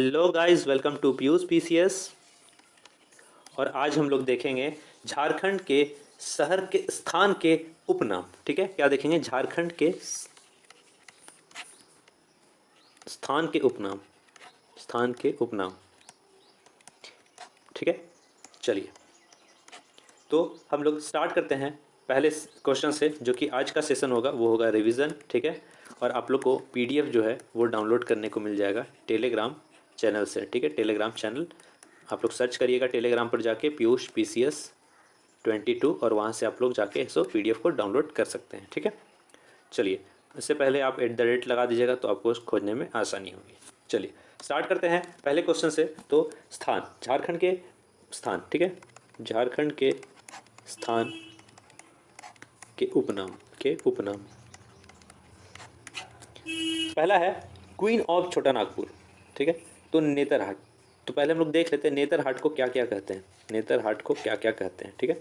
Hello guys, welcome to Piyush PCS. और आज हम लोग देखेंगे झारखंड के शहर के स्थान के उपनाम। ठीक है, क्या देखेंगे? झारखंड के स्थान के उपनाम, स्थान के उपनाम। ठीक है, चलिए तो हम लोग स्टार्ट करते हैं पहले क्वेश्चन से, जो कि आज का सेशन होगा वो होगा रिवीजन। ठीक है, और आप लोग को पीडीएफ जो है वो डाउनलोड करने को मिल जाएगा टेलीग्राम चैनल से। ठीक है, टेलीग्राम चैनल आप लोग सर्च करिएगा टेलीग्राम पर जाके पीयूष PCS 22, और वहाँ से आप लोग जाके सो पीडीएफ को डाउनलोड कर सकते हैं। ठीक है, चलिए इससे पहले आप @ लगा दीजिएगा तो आपको खोजने में आसानी होगी। चलिए स्टार्ट करते हैं पहले क्वेश्चन से। तो स्थान, झारखंड के स्थान। ठीक है, झारखंड के स्थान के उपनाम, के उपनाम। पहला है क्वीन ऑफ छोटा नागपुर। ठीक है, तो नेतरहाट। तो पहले हम लोग देख लेते हैं नेतरहाट को क्या क्या कहते हैं। नेतरहाट को क्या क्या कहते हैं? ठीक है,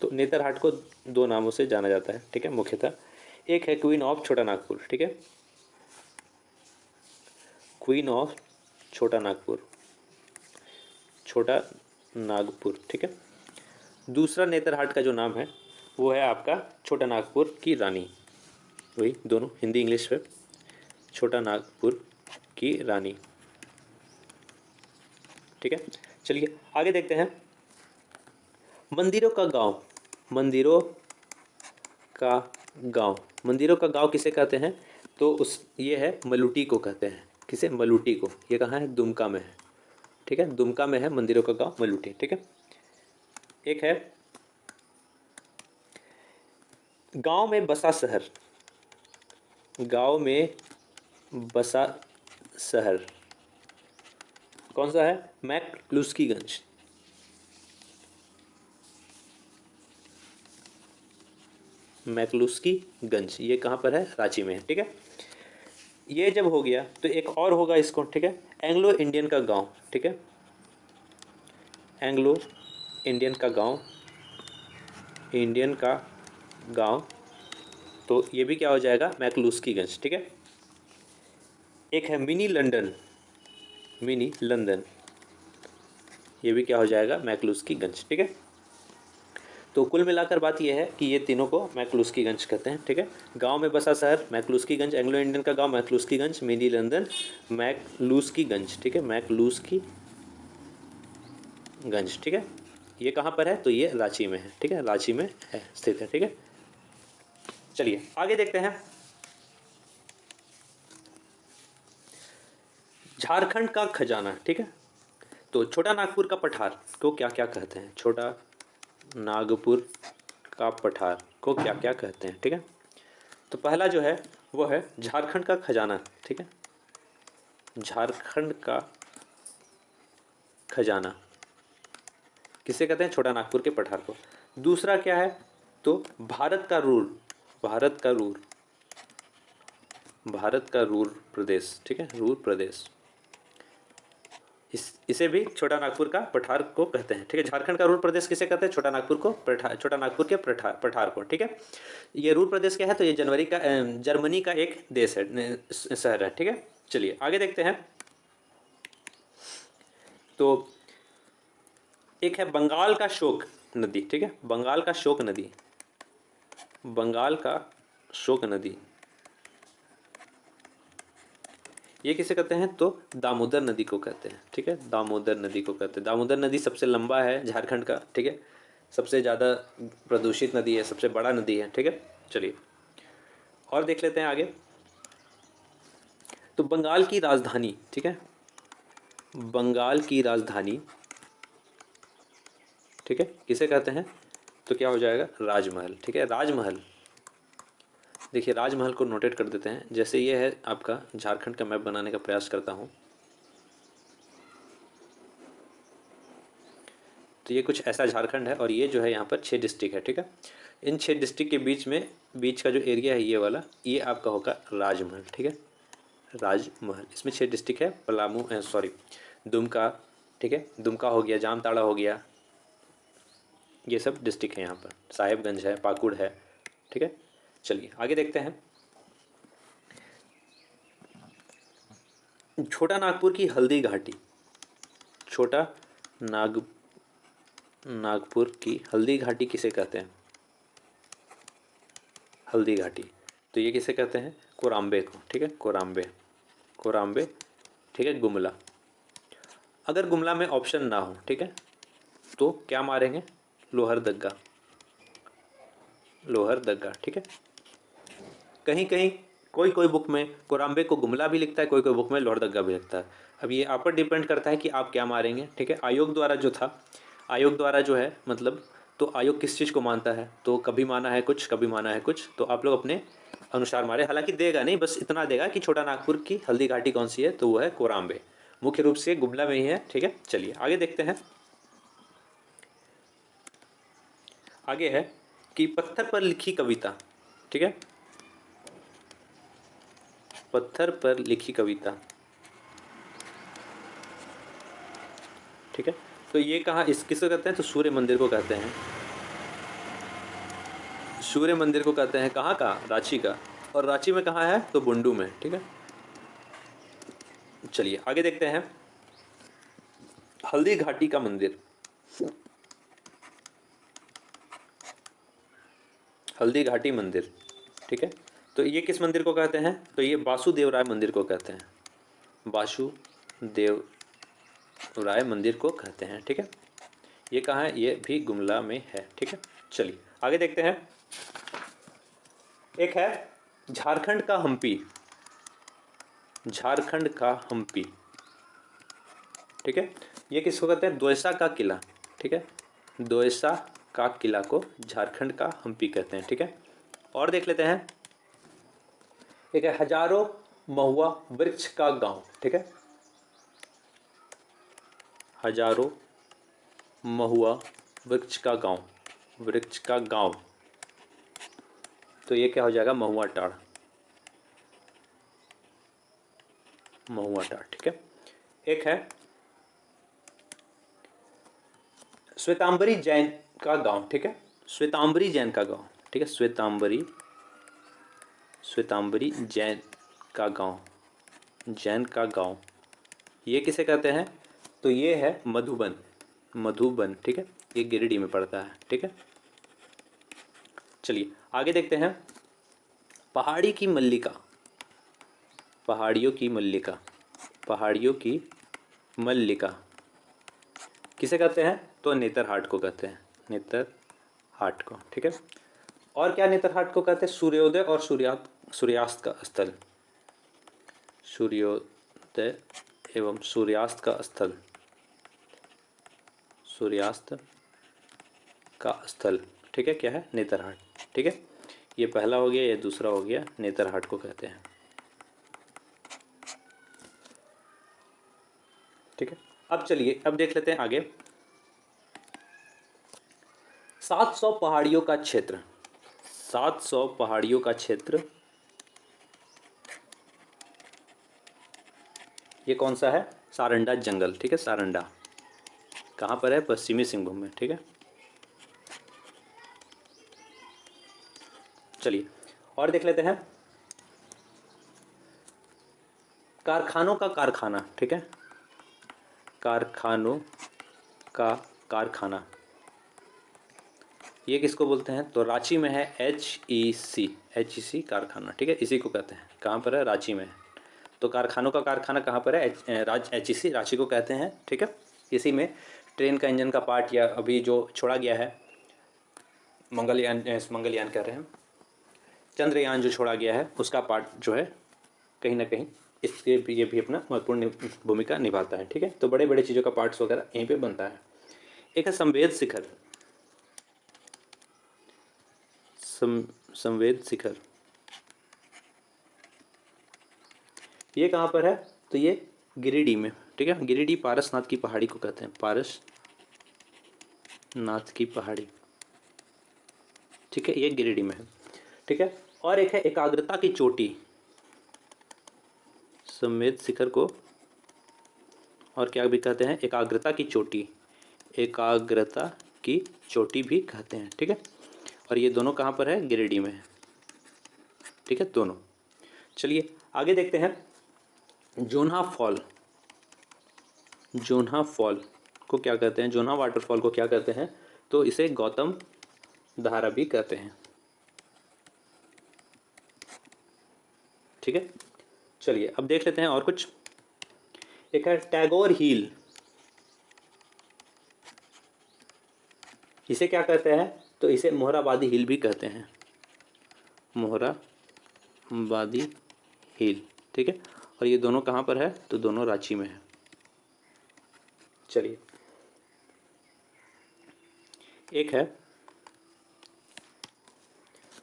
तो नेतरहाट को दो नामों से जाना जाता है। ठीक है, मुख्यतः एक है क्वीन ऑफ छोटा नागपुर। ठीक है, क्वीन ऑफ छोटा नागपुर, छोटा नागपुर। ठीक है, दूसरा नेतरहाट का जो नाम है वो है आपका छोटा नागपुर की रानी। वही दोनों हिंदी इंग्लिश में, छोटा नागपुर की रानी। ठीक है, चलिए आगे देखते हैं। मंदिरों का गांव, मंदिरों का गांव, मंदिरों का गांव किसे कहते हैं? तो उस ये है मलुटी को कहते हैं। किसे? मलुटी को। ये कहाँ है? दुमका में है। ठीक है, दुमका में है मंदिरों का गांव मलुटी। ठीक है, एक है गांव में बसा शहर, गांव में बसा शहर कौन सा है? मैकलुस्कीगंज। मैकलुस्कीगंज ये कहाँ पर है? रांची में है। ठीक है, ये जब हो गया तो एक और होगा इसको। ठीक है, एंग्लो इंडियन का गांव। ठीक है, एंग्लो इंडियन का गांव, इंडियन का गांव, तो ये भी क्या हो जाएगा? मैकलुस्कीगंज। ठीक है, एक है मिनी लंदन, मिनी लंदन, ये भी क्या हो जाएगा? मैकलुस्कीगंज। ठीक है, तो कुल मिलाकर बात यह है कि ये तीनों को मैकलुस्कीगंज कहते हैं। ठीक है, गांव में बसा शहर मैकलुस्कीगंज, एंग्लो इंडियन का गांव मैकलुस्कीगंज, मिनी लंदन मैकलुस्कीगंज। ठीक है, मैकलुस्कीगंज। ठीक है, ये कहाँ पर है? तो ये रांची में है। ठीक है, रांची में है स्थित है। ठीक है, चलिए आगे देखते हैं। झारखंड का खजाना। ठीक है, तो छोटा नागपुर का पठार को क्या क्या कहते हैं? छोटा नागपुर का पठार को क्या क्या कहते हैं? ठीक है, तो पहला जो है वो है झारखंड का खजाना। ठीक है, झारखंड का खजाना किसे कहते हैं? छोटा नागपुर के पठार को। दूसरा क्या है? तो भारत का रूर, भारत का रूर, भारत का रूर प्रदेश। ठीक है, रूर प्रदेश, इसे भी छोटा नागपुर का पठार को कहते हैं। ठीक है, झारखंड का रूर प्रदेश किसे कहते हैं? छोटा नागपुर को, छोटा नागपुर के पठार को। ठीक है, ये रूर प्रदेश क्या है? तो ये जर्मनी का एक देश है, शहर है। ठीक है, चलिए आगे देखते हैं। तो एक है बंगाल का शोक नदी। ठीक है, बंगाल का शोक नदी, बंगाल का शोक नदी, ये किसे कहते हैं? तो दामोदर नदी को कहते हैं। ठीक है, दामोदर नदी को कहते हैं। दामोदर नदी सबसे लंबा है झारखंड का। ठीक है, सबसे ज़्यादा प्रदूषित नदी है, सबसे बड़ा नदी है। ठीक है, चलिए और देख लेते हैं आगे। तो बंगाल की राजधानी। ठीक है, बंगाल की राजधानी, ठीक है, किसे कहते हैं? तो क्या हो जाएगा? राजमहल। ठीक है, राजमहल। देखिए राजमहल को नोटेट कर देते हैं। जैसे ये है आपका झारखंड का मैप बनाने का प्रयास करता हूँ, तो ये कुछ ऐसा झारखंड है, और ये जो है यहाँ पर 6 डिस्ट्रिक्ट है। ठीक है, इन 6 डिस्ट्रिक्ट के बीच में, बीच का जो एरिया है ये वाला, ये आपका होगा राजमहल। ठीक है, राजमहल, इसमें 6 डिस्ट्रिक्ट है। पलामू, सॉरी, दुमका। ठीक है, दुमका हो गया, जामताड़ा हो गया, ये सब डिस्ट्रिक्ट है यहाँ पर। साहेबगंज है, पाकुड़ है। ठीक है, चलिए आगे देखते हैं। छोटा नागपुर की हल्दी घाटी, छोटा नागपुर की हल्दी घाटी किसे कहते हैं? हल्दी घाटी, तो ये किसे कहते हैं? कोराम्बे को, ठीक है, कोराम्बे, कोराम्बे, ठीक है, गुमला। अगर गुमला में ऑप्शन ना हो, ठीक है, तो क्या मारेंगे? लोहरदग्गा, लोहरदग्गा, ठीक है। कहीं कहीं कोई कोई बुक में कोराम्बे को गुमला भी लिखता है, कोई कोई बुक में लोहरदग्गा भी लिखता है। अब ये आप पर डिपेंड करता है कि आप क्या मारेंगे, ठीक है। आयोग द्वारा जो था, आयोग द्वारा जो है मतलब, तो आयोग किस चीज़ को मानता है, तो कभी माना है कुछ, कभी माना है कुछ, तो आप लोग अपने अनुसार मारे। हालांकि देगा नहीं, बस इतना देगा कि छोटा नागपुर की हल्दी घाटी कौन सी है, तो वो है कोराम्बे, मुख्य रूप से गुमला में ही है, ठीक है। चलिए आगे देखते हैं। आगे है कि पत्थर पर लिखी कविता, ठीक है, पत्थर पर लिखी कविता, ठीक है। तो ये कहाँ, इस किसको कहते हैं? तो सूर्य मंदिर को कहते हैं, सूर्य मंदिर को कहते हैं। कहाँ का? रांची का। और रांची में कहाँ है? तो बुंडू में, ठीक है। चलिए आगे देखते हैं। हल्दी घाटी का मंदिर, हल्दी घाटी मंदिर, ठीक है। तो ये किस मंदिर को कहते हैं? तो ये वासुदेव राय मंदिर को कहते हैं, वासुदेव राय मंदिर को कहते हैं, ठीक है। ये कहाँ है? ये भी गुमला में है, ठीक है। चलिए आगे देखते हैं। एक है झारखंड का हम्पी, झारखंड का हम्पी, ठीक है। ये किसको कहते हैं? द्वैसा का किला, ठीक है, द्वैसा का किला को झारखंड का हम्पी कहते हैं, ठीक है। और देख लेते हैं। एक है हजारों महुआ वृक्ष का गांव, ठीक है, हजारों महुआ वृक्ष का गांव, वृक्ष का गांव, तो ये क्या हो जाएगा? महुआ टाड़, महुआ टाड़, ठीक है। एक है श्वेतांबरी जैन का गांव, ठीक है, श्वेतांबरी जैन का गांव, ठीक है, श्वेतांबरी, श्वेतांबरी जैन का गांव, जैन का गांव, ये किसे कहते हैं? तो ये है मधुबन, मधुबन, ठीक है, ये गिरिडीह में पड़ता है, ठीक है। चलिए आगे देखते हैं। पहाड़ी की मल्लिका, पहाड़ियों की मल्लिका, पहाड़ियों की मल्लिका किसे कहते हैं? तो नेतरहाट को कहते हैं, नेतरहाट को, ठीक है। और क्या नेतरहाट को कहते हैं? सूर्योदय और सूर्यास्त का स्थल, सूर्योदय एवं सूर्यास्त का स्थल, सूर्यास्त का स्थल, ठीक है, क्या है? नेतरहाट, ठीक है। ये पहला हो गया, ये दूसरा हो गया, नेतरहाट को कहते हैं, ठीक है। अब चलिए अब देख लेते हैं आगे। 700 पहाड़ियों का क्षेत्र, 700 पहाड़ियों का क्षेत्र, ये कौन सा है? सारंडा जंगल, ठीक है, सारंडा कहाँ पर है? पश्चिमी सिंहभूम में, ठीक है। चलिए और देख लेते हैं। कारखानों का कारखाना, ठीक है, कारखानों का कारखाना, ये किसको बोलते हैं? तो रांची में है HEC, HEC कारखाना, ठीक है, इसी को कहते हैं। कहाँ पर है? रांची में है। तो कारखानों का कारखाना कहाँ पर है? HEC, रांची को कहते हैं, ठीक है। इसी में ट्रेन का इंजन का पार्ट, या अभी जो छोड़ा गया है मंगलयान, मंगलयान कह रहे हैं, चंद्रयान जो छोड़ा गया है, उसका पार्ट जो है कहीं ना कहीं इसके ये भी अपना महत्वपूर्ण भूमिका निभाता है, ठीक है। तो बड़े बड़े चीज़ों का पार्ट्स वगैरह यहीं पे बनता है। एक है संवेद शिखर, संवेद शिखर, ये कहाँ पर है? तो ये गिरिडीह में, ठीक है, गिरिडीह पारसनाथ की पहाड़ी को कहते हैं, पारसनाथ की पहाड़ी, ठीक है, ये गिरिडीह में है, ठीक है। और एक है एकाग्रता की चोटी, संवेद शिखर को और क्या भी कहते हैं? एकाग्रता की चोटी, एकाग्रता की चोटी भी कहते हैं, ठीक है। और ये दोनों कहाँ पर है? गिरिडीह में है, ठीक है, दोनों। चलिए आगे देखते हैं। जोन्हा फॉल, जोन्हा फॉल को क्या कहते हैं, जोन्हा वाटरफॉल को क्या कहते हैं, तो इसे गौतम धारा भी कहते हैं। ठीक है, चलिए अब देख लेते हैं और कुछ। एक है टैगोर हिल, इसे क्या कहते हैं, तो इसे मोहराबादी हिल भी कहते हैं, मोहराबादी हिल। ठीक है, और ये दोनों कहाँ पर है, तो दोनों रांची में है। चलिए एक है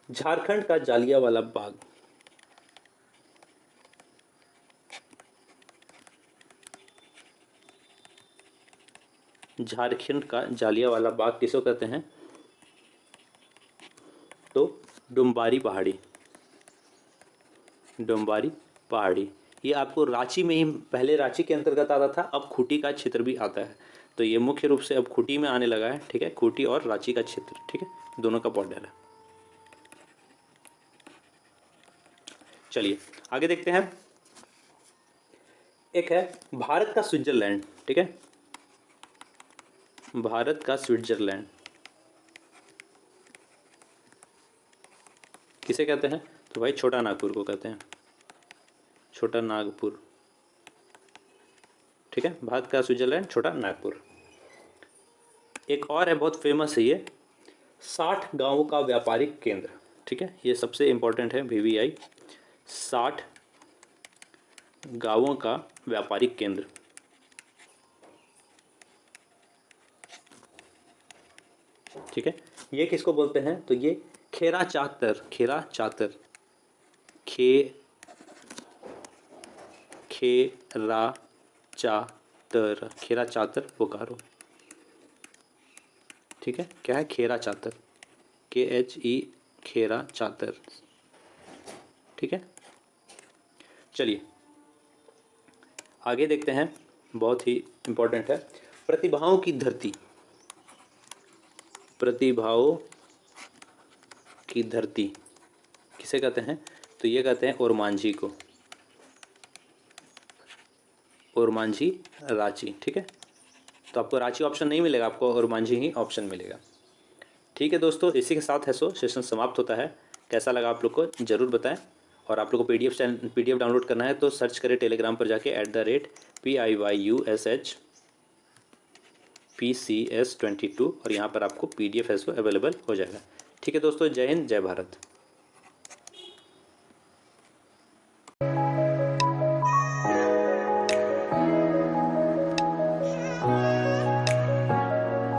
झारखंड का जालियांवाला बाग, झारखंड का जालियांवाला बाग किसको कहते हैं, तो डुम्बारी पहाड़ी, डुम्बारी पहाड़ी। ये आपको रांची में ही, पहले रांची के अंतर्गत आता था, अब खूंटी का क्षेत्र भी आता है, तो ये मुख्य रूप से अब खूंटी में आने लगा है। ठीक है, खूंटी और रांची का क्षेत्र, ठीक है, दोनों का बॉर्डर है। चलिए आगे देखते हैं। एक है भारत का स्विट्जरलैंड, ठीक है, भारत का स्विट्जरलैंड किसे कहते हैं, तो भाई छोटा नागपुर को कहते हैं, छोटा नागपुर। ठीक है, भारत का स्विट्जरलैंड छोटा नागपुर। एक और है, बहुत फेमस है ये, 60 गांवों का व्यापारिक केंद्र। ठीक है, ये सबसे इम्पोर्टेंट है, VVI, 60 गांवों का व्यापारिक केंद्र। ठीक है, ये किसको बोलते हैं, तो ये खेरा चातर, खेरा चातर, खेरा चातर, खेरा चातर बोकारो। ठीक है, क्या है, खेरा चातर, KHE, खेरा चातर। ठीक है, चलिए आगे देखते हैं, बहुत ही इम्पोर्टेंट है, प्रतिभाओं की धरती, प्रतिभाओं की धरती किसे कहते हैं, तो ये कहते हैं ओरमांझी को, ओरमांझी रांची। ठीक है, तो आपको रांची ऑप्शन नहीं मिलेगा, आपको ओरमांझी ही ऑप्शन मिलेगा। ठीक है दोस्तों, इसी के साथ है सो सेशन समाप्त होता है। कैसा लगा आप लोग को ज़रूर बताएं, और आप लोग को PDF डाउनलोड करना है तो सर्च करें टेलीग्राम पर जाके @PIYUSHPCS22, और यहाँ पर आपको PDF है सो अवेलेबल हो जाएगा। ठीक है दोस्तों, जय हिंद, जय भारत।